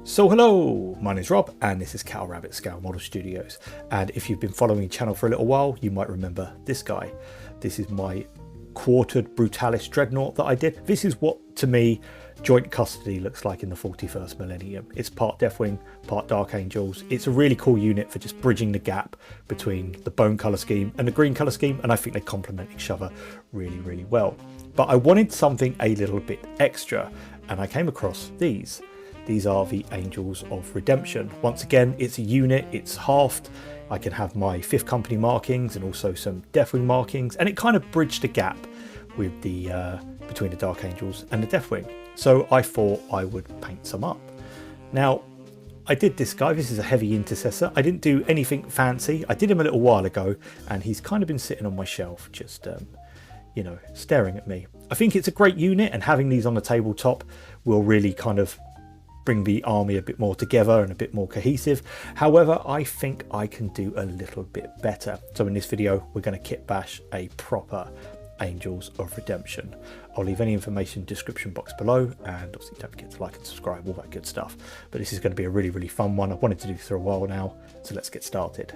So hello, my name is Rob and this is Cow Rabbit Scale Model Studios, and if you've been following the channel for a little while you might remember this guy. This is my quartered Brutalis Dreadnought that I did. This is what to me joint custody looks like in the 41st millennium. It's part Deathwing, part Dark Angels. It's a really cool unit for just bridging the gap between the bone colour scheme and the green colour scheme, and I think they complement each other really well. But I wanted something a little bit extra and I came across these. These are the Angels of Redemption. Once again, it's a unit, it's halved. I can have my 5th company markings and also some Deathwing markings, and it kind of bridged the gap with the between the Dark Angels and the Deathwing. So I thought I would paint some up. Now, I did this guy. This is a heavy intercessor. I didn't do anything fancy. I did him a little while ago, and he's kind of been sitting on my shelf, just you know, staring at me. I think it's a great unit, and having these on the tabletop will really kind of bring the army a bit more together and a bit more cohesive. However, I think I can do a little bit better. So in this video, we're going to kit bash a proper Angels of Redemption. I'll leave any information in the description box below, and obviously don't forget to like and subscribe, all that good stuff. But this is going to be a really fun one. I've wanted to do this for a while now, so let's get started.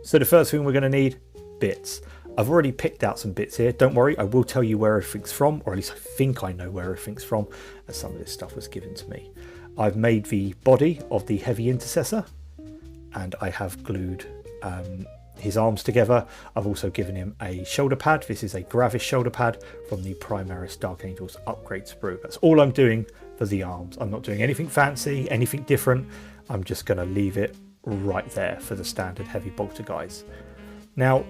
So the first thing we're going to need, bits. I've already picked out some bits here. Don't worry, I will tell you where everything's from, or at least I think I know where everything's from, as some of this stuff was given to me. I've made the body of the heavy intercessor, and I have glued his arms together. I've also given him a shoulder pad. This is a Gravis shoulder pad from the Primaris Dark Angels upgrade sprue. That's all I'm doing for the arms. I'm not doing anything fancy, anything different. I'm just going to leave it right there for the standard heavy bolter guys. Now,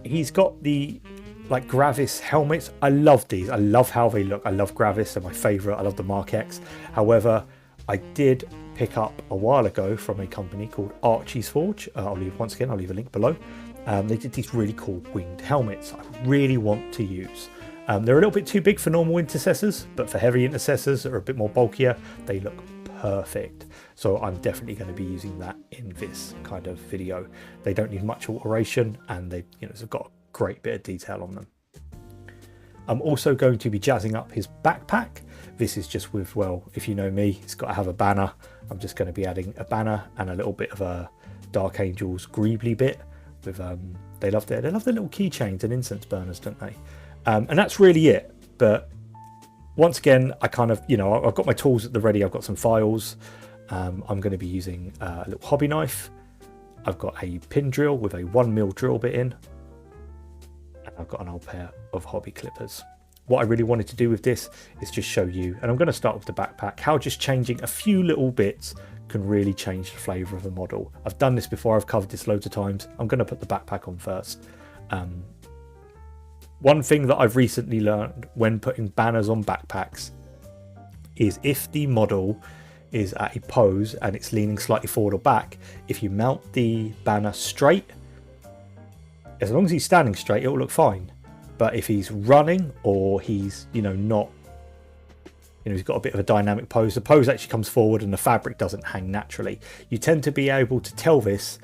he's got the like Gravis helmets. I love these. I love how they look. I love Gravis. They're my favourite. I love the Mark X. However, I did pick up a while ago from a company called Archies Forge. I'll leave a link below. They did these really cool winged helmets I really want to use. They're a little bit too big for normal intercessors, but for heavy intercessors that are a bit more bulkier, they look perfect. So I'm definitely going to be using that in this kind of video. They don't need much alteration, and they've got a great bit of detail on them. I'm also going to be jazzing up his backpack. This is just with, well, if you know me, it's got to have a banner. I'm just going to be adding a banner and a little bit of a Dark Angels greebly bit with they love their little keychains and incense burners, don't they? And that's really it. But once again, I kind of, I've got my tools at the ready. I've got some files. I'm going to be using a little hobby knife. I've got a pin drill with a 1mm drill bit in. And I've got an old pair of hobby clippers. What I really wanted to do with this is just show you, and I'm going to start with the backpack, how just changing a few little bits can really change the flavour of a model. I've done this before, I've covered this loads of times. I'm going to put the backpack on first. One thing that I've recently learned when putting banners on backpacks is if the model is at a pose and it's leaning slightly forward or back, if you mount the banner straight, as long as he's standing straight, it will look fine. But if he's running or he's, not, he's got a bit of a dynamic pose, the pose actually comes forward and the fabric doesn't hang naturally. You tend to be able to tell this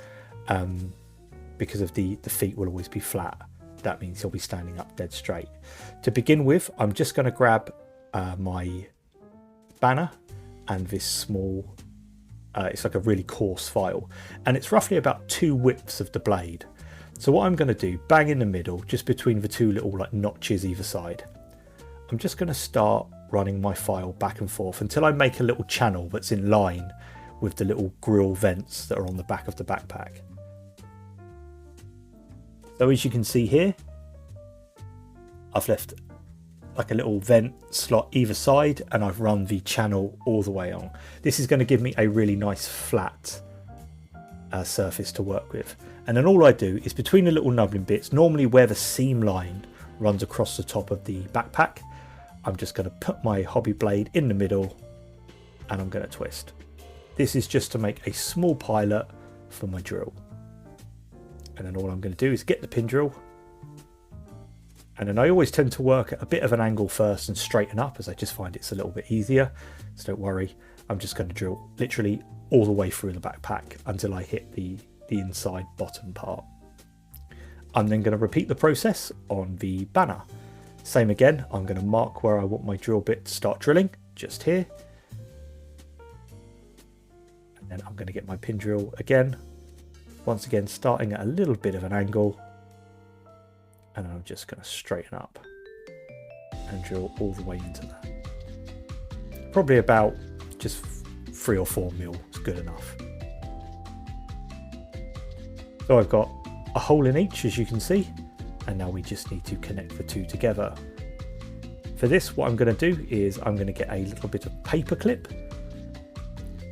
because of the feet will always be flat. That means he'll be standing up dead straight. To begin with, I'm just going to grab my banner and this small, it's like a really coarse file, and it's roughly about 2 widths of the blade. So what I'm going to do, bang in the middle, just between the 2 little like notches either side, I'm just going to start running my file back and forth until I make a little channel that's in line with the little grill vents that are on the back of the backpack. So as you can see here, I've left like a little vent slot either side, and I've run the channel all the way on. This is going to give me a really nice flat surface to work with. And then all I do is between the little nubbin bits, normally where the seam line runs across the top of the backpack, I'm just going to put my hobby blade in the middle and I'm going to twist. This is just to make a small pilot for my drill. And then all I'm going to do is get the pin drill. And then I always tend to work at a bit of an angle first and straighten up, as I just find it's a little bit easier. So don't worry, I'm just going to drill literally all the way through the backpack until I hit the inside bottom part. I'm then going to repeat the process on the banner. Same again, I'm going to mark where I want my drill bit to start drilling, just here. And I'm going to get my pin drill again, once again starting at a little bit of an angle, and I'm just going to straighten up and drill all the way into that. Probably about just 3 or 4 mil is good enough. So I've got a hole in each, as you can see, and now we just need to connect the two together. For this, what I'm going to do is I'm going to get a little bit of paper clip.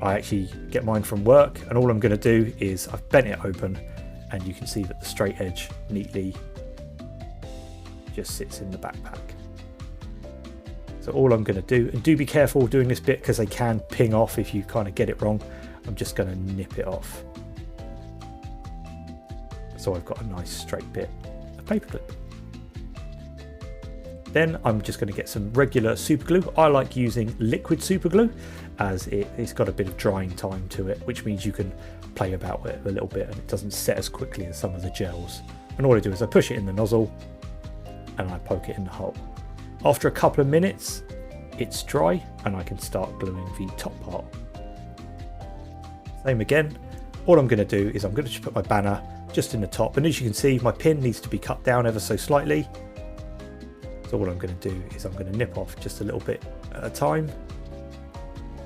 I actually get mine from work, and all I'm going to do is I've bent it open, and you can see that the straight edge neatly just sits in the backpack. So all I'm going to do, and do be careful doing this bit because they can ping off if you kind of get it wrong, I'm just going to nip it off. So I've got a nice straight bit of paper clip. Then I'm just going to get some regular super glue. I like using liquid super glue as it's got a bit of drying time to it, which means you can play about with it a little bit and it doesn't set as quickly as some of the gels. And all I do is I push it in the nozzle and I poke it in the hole. After a couple of minutes, it's dry and I can start gluing the top part. Same again. All I'm going to do is I'm going to just put my banner just in the top, and as you can see, my pin needs to be cut down ever so slightly. So what I'm going to do is I'm going to nip off just a little bit at a time.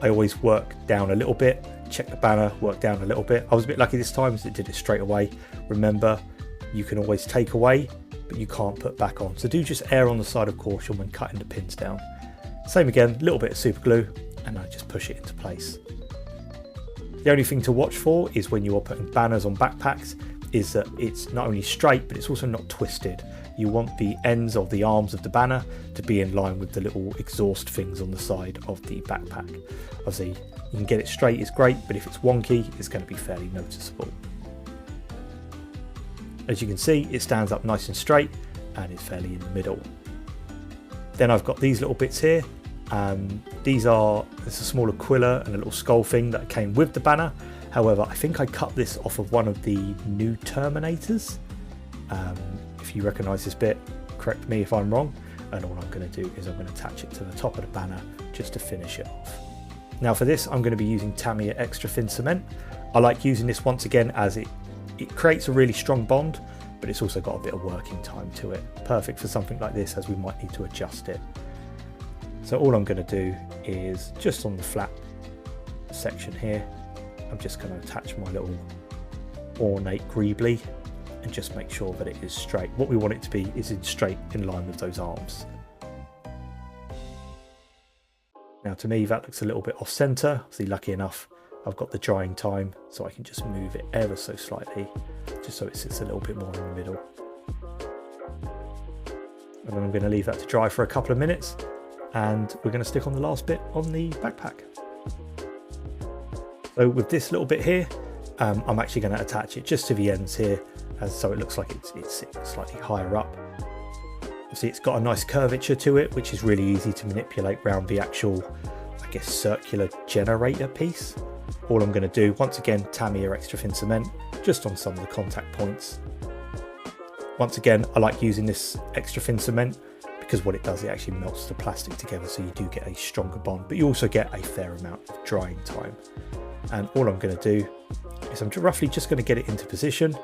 I always work down a little bit, check the banner, work down a little bit. I was a bit lucky this time as it did it straight away. Remember, you can always take away, but you can't put back on. So do just err on the side of caution when cutting the pins down. Same again, a little bit of super glue, and I just push it into place. The only thing to watch for is when you are putting banners on backpacks is that it's not only straight, but it's also not twisted. You want the ends of the arms of the banner to be in line with the little exhaust things on the side of the backpack. Obviously, you can get it straight, it's great, but if it's wonky, it's going to be fairly noticeable. As you can see, it stands up nice and straight and it's fairly in the middle. Then I've got these little bits here. There's a small aquila and a little skull thing that came with the banner. However, I think I cut this off of one of the new Terminators. If you recognise this bit, correct me if I'm wrong. And all I'm going to do is I'm going to attach it to the top of the banner just to finish it off. Now for this, I'm going to be using Tamiya Extra Thin Cement. I like using this once again as it creates a really strong bond, but it's also got a bit of working time to it. Perfect for something like this as we might need to adjust it. So all I'm going to do is just on the flat section here, I'm just going to attach my little ornate greebly and just make sure that it is straight. What we want it to be is straight in line with those arms. Now to me that looks a little bit off center. See, lucky enough I've got the drying time, so I can just move it ever so slightly just so it sits a little bit more in the middle. And then I'm going to leave that to dry for a couple of minutes, and we're going to stick on the last bit on the backpack. So with this little bit here, I'm actually going to attach it just to the ends here, so it looks like it's sitting slightly higher up. Obviously it's got a nice curvature to it, which is really easy to manipulate around the actual, I guess, circular generator piece. All I'm going to do, once again, Tamiya Extra Thin Cement, just on some of the contact points. Once again, I like using this extra thin cement because what it does, it actually melts the plastic together, so you do get a stronger bond, but you also get a fair amount of drying time. And all I'm going to do is I'm roughly just going to get it into position.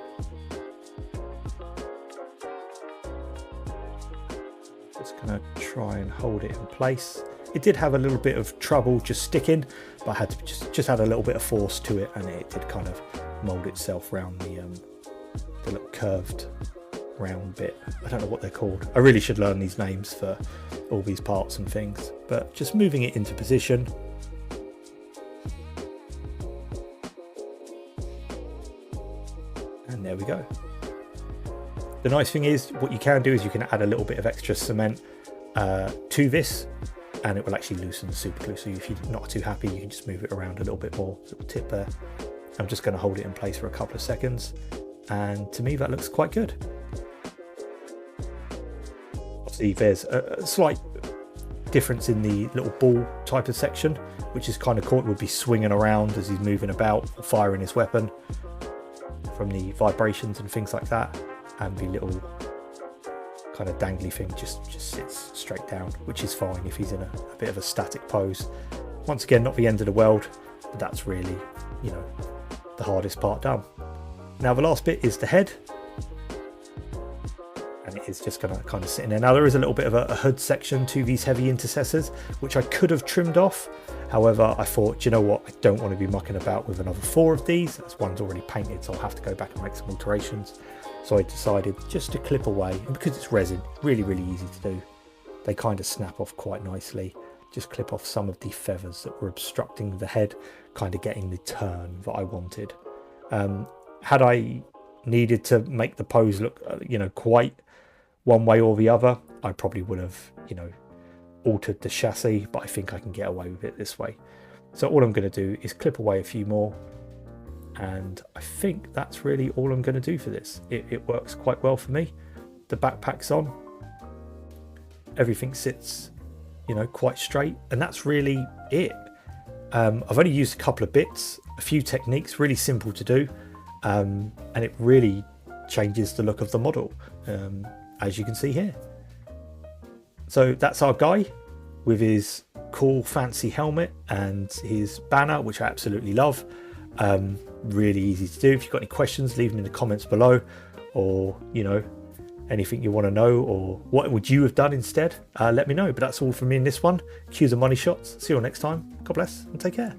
Just going to try and hold it in place. It did have a little bit of trouble just sticking, but I had to just add a little bit of force to it, and it did kind of mold itself around the little curved round bit. I don't know what they're called. I really should learn these names for all these parts and things, but just moving it into position. And there we go. The nice thing is, what you can do is you can add a little bit of extra cement to this, and it will actually loosen the super glue. So if you're not too happy, you can just move it around a little bit more. So it will tip there. I'm just going to hold it in place for a couple of seconds, and to me that looks quite good. Obviously there's a slight difference in the little ball type of section, which is kind of cool. It would be swinging around as he's moving about, firing his weapon from the vibrations and things like that, and the little kind of dangly thing just sits straight down, which is fine if he's in a bit of a static pose. Once again, not the end of the world, but that's really you know, the hardest part done. Now the last bit is the head, and it is just going to kind of sit in there. Now there is a little bit of a hood section to these heavy intercessors, which I could have trimmed off. However, I thought, do you know what, I don't want to be mucking about with another 4 of these. This one's already painted, so I'll have to go back and make some alterations. So I decided just to clip away, and because it's resin, really easy to do. They kind of snap off quite nicely. Just clip off some of the feathers that were obstructing the head, kind of getting the turn that I wanted. Had I needed to make the pose look, you know, quite one way or the other, I probably would have, you know, altered the chassis, but I think I can get away with it this way. So all I'm going to do is clip away a few more, and I think that's really all I'm going to do for this. It works quite well for me. The backpack's on, everything sits, you know, quite straight, and that's really it. I've only used a couple of bits, a few techniques, really simple to do, and it really changes the look of the model, as you can see here. So that's our guy with his cool fancy helmet and his banner, which I absolutely love. Really easy to do. If you've got any questions, leave them in the comments below, or, you know, anything you want to know, or what would you have done instead, let me know. But that's all from me in this one. Cue the money shots. See you all next time. God bless and take care.